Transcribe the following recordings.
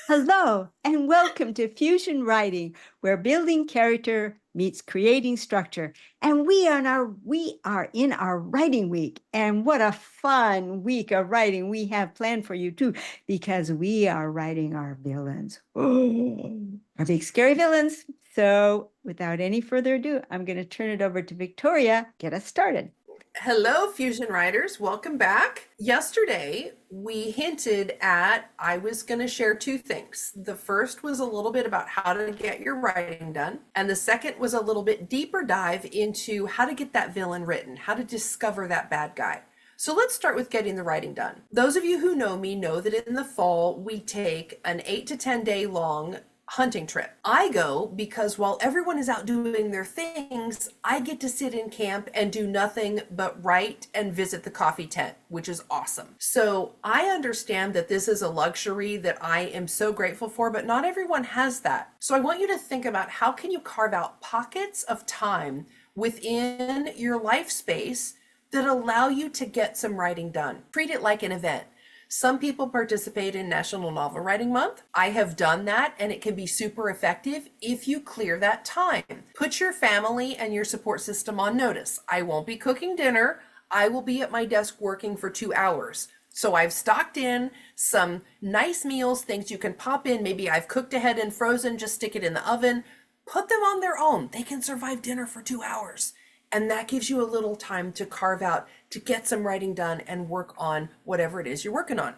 Hello, and welcome to Fusion Writing, where building character meets creating structure. And we are in our writing week. And what a fun week of writing we have planned for you too, because we are writing our villains. Our big scary villains. So without any further ado, I'm going to turn it over to Victoria. Get us started. Hello, Fusion Writers. Welcome back. Yesterday, we hinted at I was going to share two things. The first was a little bit about how to get your writing done, and the second was a little bit deeper dive into how to get that villain written, how to discover that bad guy. So let's start with getting the writing done. Those of you who know me know that in the fall, we take an 8 to 10 day long hunting trip. I go because while everyone is out doing their things, I get to sit in camp and do nothing but write and visit the coffee tent, which is awesome. So I understand that this is a luxury that I am so grateful for, but not everyone has that. So I want you to think about how can you carve out pockets of time within your life space that allow you to get some writing done. Treat it like an event. Some people participate in National Novel Writing Month. I have done that, and it can be super effective if you clear that time. Put your family and your support system on notice. I won't be cooking dinner. I will be at my desk working for 2 hours. So I've stocked in some nice meals, things you can pop in. Maybe I've cooked ahead and frozen, just stick it in the oven. Put them on their own. They can survive dinner for 2 hours. And that gives you a little time to carve out, to get some writing done and work on whatever it is you're working on.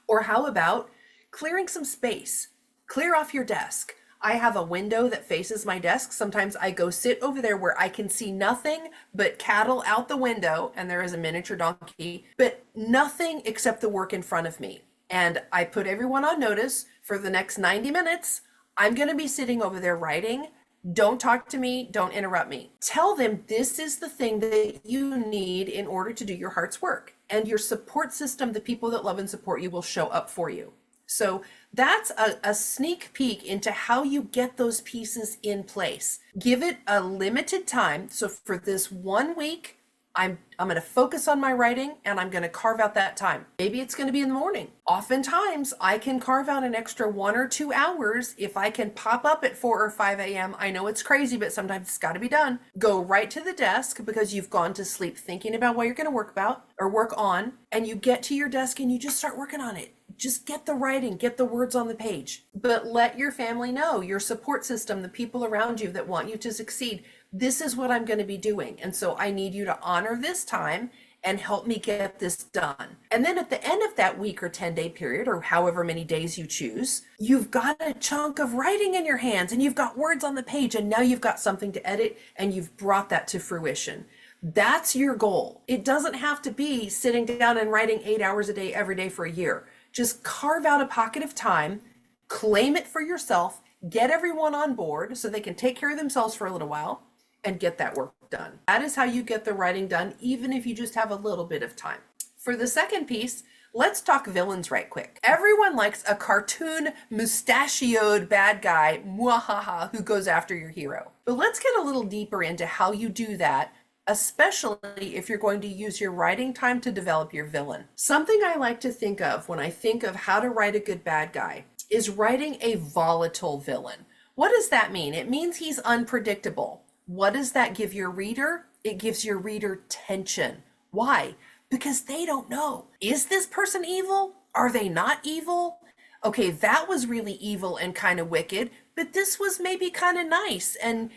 Or how about clearing some space? Clear off your desk. I have a window that faces my desk. Sometimes I go sit over there where I can see nothing but cattle out the window, and there is a miniature donkey, but nothing except the work in front of me. And I put everyone on notice for the next 90 minutes. I'm going to be sitting over there writing. Don't talk to me. Don't interrupt me. Tell them this is the thing that you need in order to do your heart's work. And your support system, the people that love and support you, will show up for you. So that's a sneak peek into how you get those pieces in place. Give it a limited time. So for this 1 week, I'm going to focus on my writing, and I'm going to carve out that time. Maybe it's going to be in the morning. Oftentimes, I can carve out an extra 1 or 2 hours if I can pop up at 4 or 5 a.m. I know it's crazy, but sometimes it's got to be done. Go right to the desk because you've gone to sleep thinking about what you're going to work about or work on, and you get to your desk and you just start working on it. Just get the writing, get the words on the page, but let your family know, your support system, the people around you that want you to succeed. This is what I'm going to be doing. And so I need you to honor this time and help me get this done. And then at the end of that week or 10-day period, or however many days you choose, you've got a chunk of writing in your hands and you've got words on the page, and now you've got something to edit and you've brought that to fruition. That's your goal. It doesn't have to be sitting down and writing 8 hours a day every day for a year. Just carve out a pocket of time, claim it for yourself, get everyone on board so they can take care of themselves for a little while, and get that work done. That is how you get the writing done, even if you just have a little bit of time. For the second piece, let's talk villains right quick. Everyone likes a cartoon mustachioed bad guy, mwahaha, who goes after your hero. But let's get a little deeper into how you do that, especially if you're going to use your writing time to develop your villain. Something I like to think of when I think of how to write a good bad guy is writing a volatile villain. What does that mean? It means he's unpredictable. What does that give your reader? It gives your reader tension. Why? Because they don't know. Is this person evil? Are they not evil? Okay, that was really evil and kind of wicked, but this was maybe kind of nice and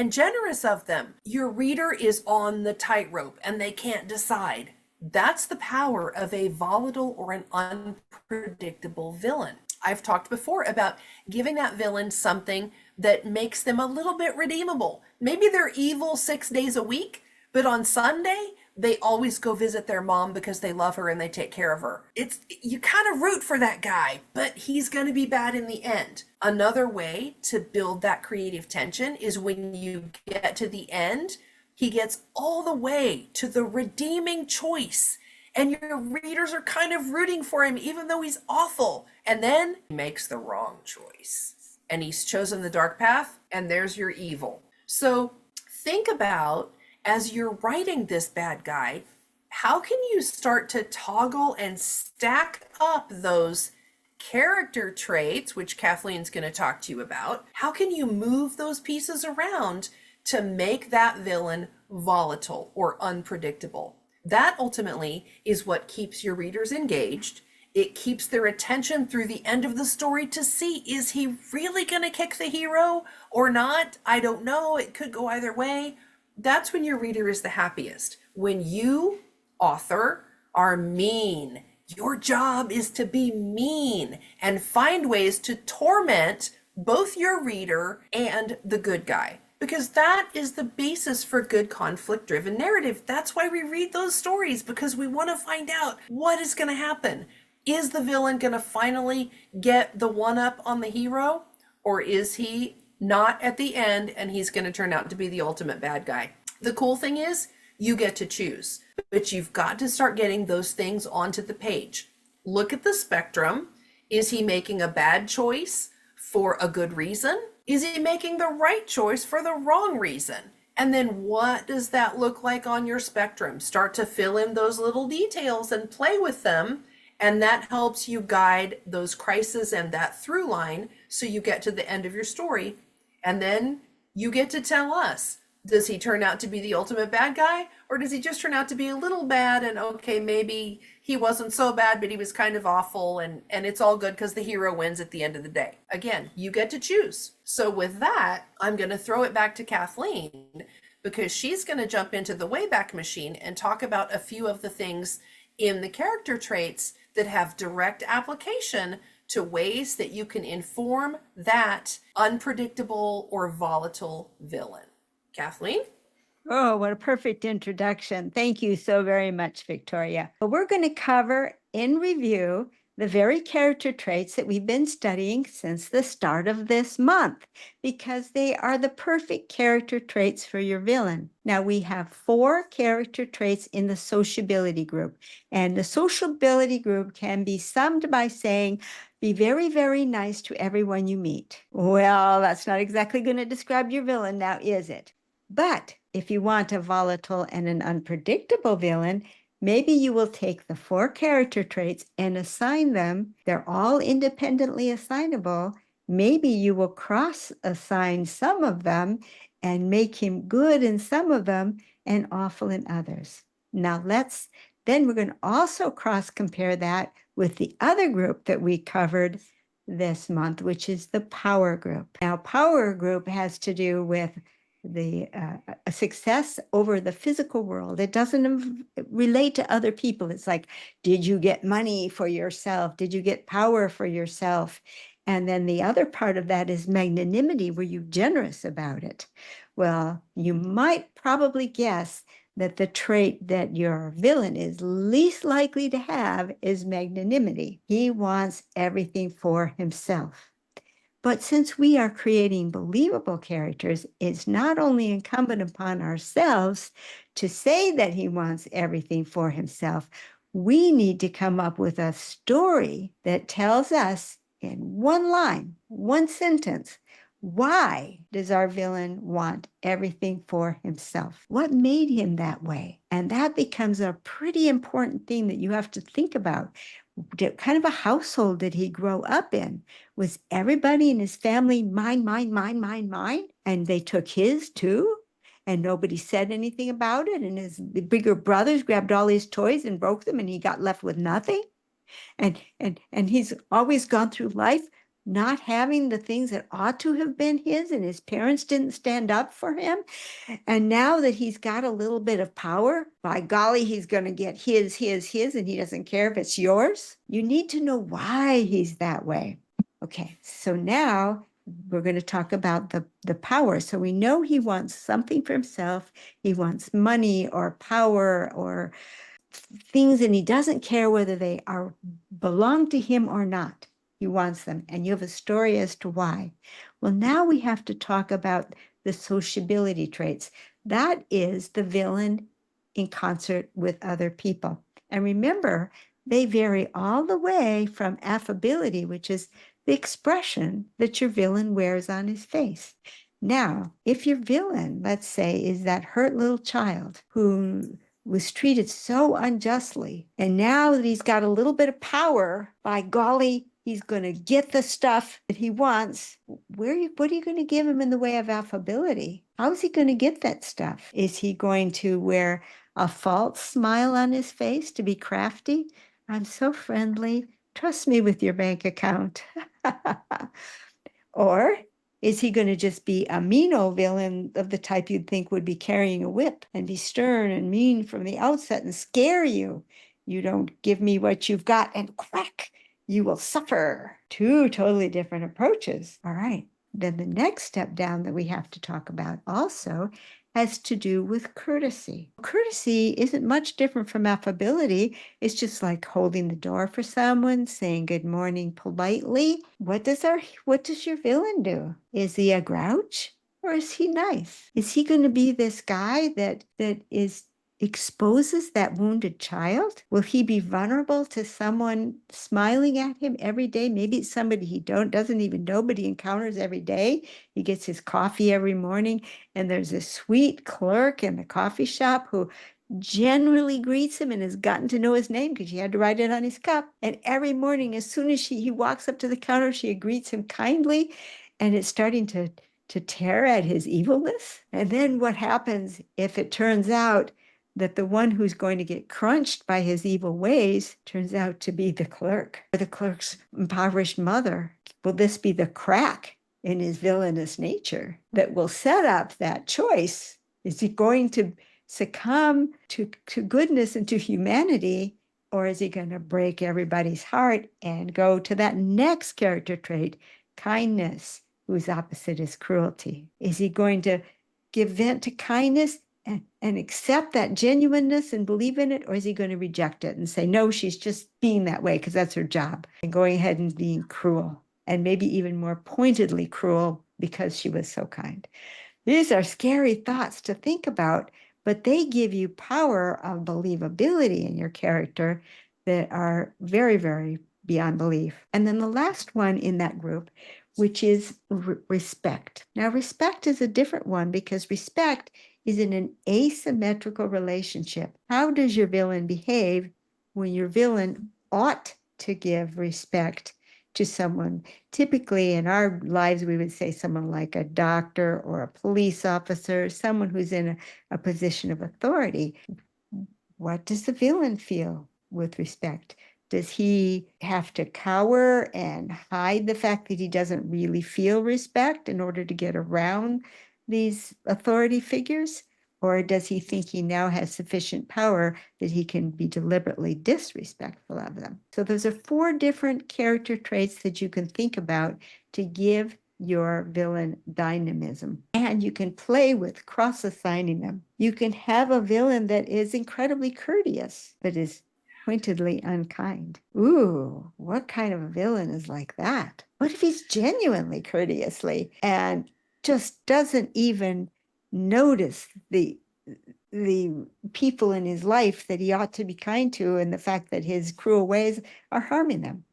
generous of them. Your reader is on the tightrope and they can't decide. That's the power of a volatile or an unpredictable villain. I've talked before about giving that villain something that makes them a little bit redeemable. Maybe they're evil 6 days a week, but on Sunday, they always go visit their mom because they love her and they take care of her. You kind of root for that guy, but he's going to be bad in the end. Another way to build that creative tension is when you get to the end, he gets all the way to the redeeming choice, and your readers are kind of rooting for him even though he's awful. And then he makes the wrong choice and he's chosen the dark path, and there's your evil. So think about, as you're writing this bad guy, how can you start to toggle and stack up those character traits, which Kathleen's going to talk to you about, how can you move those pieces around to make that villain volatile or unpredictable? That ultimately is what keeps your readers engaged. It keeps their attention through the end of the story to see, is he really going to kick the hero or not? I don't know. It could go either way. That's when your reader is the happiest. When you, author, are mean. Your job is to be mean and find ways to torment both your reader and the good guy, because that is the basis for good conflict-driven narrative. That's why we read those stories, because we want to find out what is going to happen. Is the villain going to finally get the one-up on the hero, or is he not at the end and he's going to turn out to be the ultimate bad guy? The cool thing is you get to choose, but you've got to start getting those things onto the page. Look at the spectrum. Is he making a bad choice for a good reason? Is he making the right choice for the wrong reason? And then what does that look like on your spectrum? Start to fill in those little details and play with them. And that helps you guide those crises and that through line so you get to the end of your story. And then you get to tell us, does he turn out to be the ultimate bad guy? Or does he just turn out to be a little bad and okay, maybe he wasn't so bad, but he was kind of awful and it's all good because the hero wins at the end of the day. Again, you get to choose. So with that, I'm going to throw it back to Kathleen because she's going to jump into the Wayback Machine and talk about a few of the things in the character traits that have direct application to ways that you can inform that unpredictable or volatile villain. Kathleen? Oh, what a perfect introduction. Thank you so very much, Victoria. We're going to cover in review the very character traits that we've been studying since the start of this month, because they are the perfect character traits for your villain. Now, we have 4 character traits in the sociability group, and the sociability group can be summed by saying, be very, very nice to everyone you meet. Well, that's not exactly going to describe your villain now, is it? But if you want a volatile and an unpredictable villain, maybe you will take the 4 character traits and assign them. They're all independently assignable. Maybe you will cross-assign some of them and make him good in some of them and awful in others. Now then we're going to also cross-compare that with the other group that we covered this month, which is the power group. Now, power group has to do with the success over the physical world. It doesn't relate to other people. It's like, did you get money for yourself? Did you get power for yourself? And then the other part of that is magnanimity. Were you generous about it? Well, you might probably guess that the trait that your villain is least likely to have is magnanimity. He wants everything for himself. But since we are creating believable characters, it's not only incumbent upon ourselves to say that he wants everything for himself, we need to come up with a story that tells us in one line, one sentence, why does our villain want everything for himself? What made him that way? And that becomes a pretty important thing that you have to think about. What kind of a household did he grow up in? Was everybody in his family mine, mine, mine, mine, mine? And they took his too? And nobody said anything about it? And the bigger brothers grabbed all his toys and broke them and he got left with nothing? And he's always gone through life not having the things that ought to have been his, and his parents didn't stand up for him. And now that he's got a little bit of power, by golly, he's going to get his, and he doesn't care if it's yours. You need to know why he's that way. Okay, so now we're going to talk about the power. So we know he wants something for himself. He wants money or power or things, and he doesn't care whether they belong to him or not. He wants them, and you have a story as to why. Well, now we have to talk about the sociability traits. That is the villain in concert with other people. And remember, they vary all the way from affability, which is the expression that your villain wears on his face. Now, if your villain, let's say, is that hurt little child who was treated so unjustly, and now that he's got a little bit of power, by golly, he's going to get the stuff that he wants. What are you going to give him in the way of affability? How is he going to get that stuff? Is he going to wear a false smile on his face to be crafty? I'm so friendly. Trust me with your bank account. Or is he going to just be a mean old villain of the type you'd think would be carrying a whip and be stern and mean from the outset and scare you? You don't give me what you've got and crack, you will suffer. Two totally different approaches. All right. Then the next step down that we have to talk about also has to do with courtesy. Courtesy isn't much different from affability. It's just like holding the door for someone, saying good morning politely. What does your villain do? Is he a grouch or is he nice? Is he going to be this guy that exposes that wounded child? Will he be vulnerable to someone smiling at him every day? Maybe it's somebody he doesn't even know, but he encounters every day. He gets his coffee every morning, and there's a sweet clerk in the coffee shop who generally greets him and has gotten to know his name because she had to write it on his cup. And every morning, as soon as he walks up to the counter, she greets him kindly, and it's starting to tear at his evilness. And then what happens if it turns out that the one who's going to get crunched by his evil ways turns out to be the clerk or the clerk's impoverished mother? Will this be the crack in his villainous nature that will set up that choice? Is he going to succumb to goodness and to humanity, or is he going to break everybody's heart and go to that next character trait, kindness, whose opposite is cruelty? Is he going to give vent to kindness and accept that genuineness and believe in it? Or is he going to reject it and say, no, she's just being that way because that's her job, and going ahead and being cruel, and maybe even more pointedly cruel because she was so kind? These are scary thoughts to think about, but they give you power of believability in your character that are very, very beyond belief. And then the last one in that group, which is respect. Now, respect is a different one because respect is in an asymmetrical relationship. How does your villain behave when your villain ought to give respect to someone? Typically in our lives, we would say someone like a doctor or a police officer, someone who's in a position of authority. What does the villain feel with respect? Does he have to cower and hide the fact that he doesn't really feel respect in order to get around these authority figures? Or does he think he now has sufficient power that he can be deliberately disrespectful of them? So those are 4 different character traits that you can think about to give your villain dynamism. And you can play with cross-assigning them. You can have a villain that is incredibly courteous, but is pointedly unkind. Ooh, what kind of a villain is like that? What if he's genuinely courteously and just doesn't even notice the people in his life that he ought to be kind to, and the fact that his cruel ways are harming them?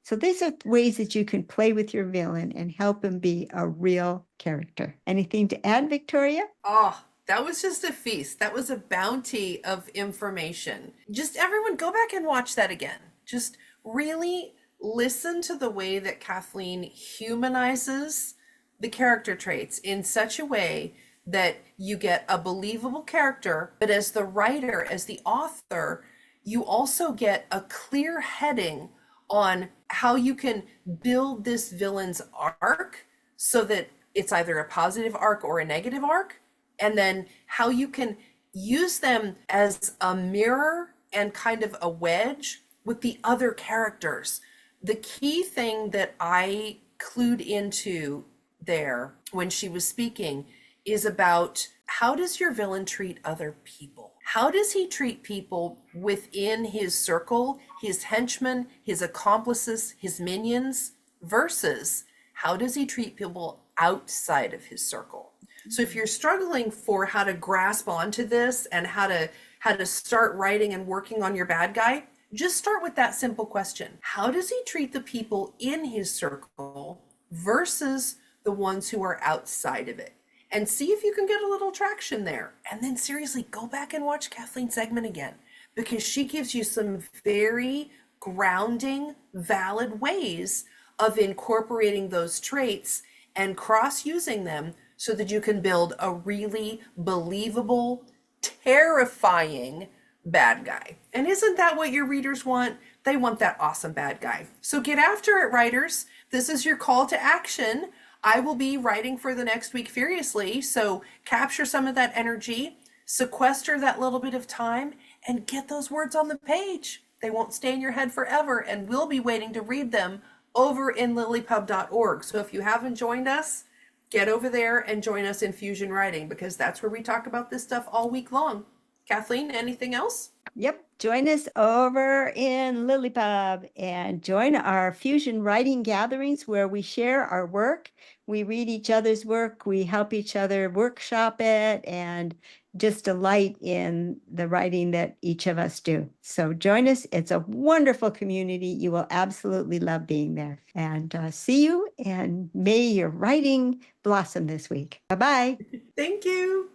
So these are ways that you can play with your villain and help him be a real character. Anything to add, Victoria? Oh, that was just a feast. That was a bounty of information. Just everyone go back and watch that again. Just really listen to the way that Kathleen humanizes the character traits in such a way that you get a believable character, but as the writer, as the author, you also get a clear heading on how you can build this villain's arc so that it's either a positive arc or a negative arc, and then how you can use them as a mirror and kind of a wedge with the other characters. The key thing that I clued into there when she was speaking is about how does your villain treat other people? How does he treat people within his circle, his henchmen, his accomplices, his minions, versus how does he treat people outside of his circle? So if you're struggling for how to grasp onto this and how to start writing and working on your bad guy, just start with that simple question. How does he treat the people in his circle versus the ones who are outside of it? And see if you can get a little traction there. And then seriously, go back and watch Kathleen's segment again, because she gives you some very grounding, valid ways of incorporating those traits and cross using them so that you can build a really believable, terrifying bad guy. And isn't that what your readers want? They want that awesome bad guy. So get after it, writers. This is your call to action. I will be writing for the next week furiously, so capture some of that energy, sequester that little bit of time, and get those words on the page. They won't stay in your head forever, and we'll be waiting to read them over in LiLLiPub.org. So if you haven't joined us, get over there and join us in Fusion Writing, because that's where we talk about this stuff all week long. Kathleen, anything else? Yep. Join us over in LiLLiPub and join our Fusion Writing gatherings where we share our work. We read each other's work. We help each other workshop it and just delight in the writing that each of us do. So join us. It's a wonderful community. You will absolutely love being there. And see you, and may your writing blossom this week. Bye-bye. Thank you.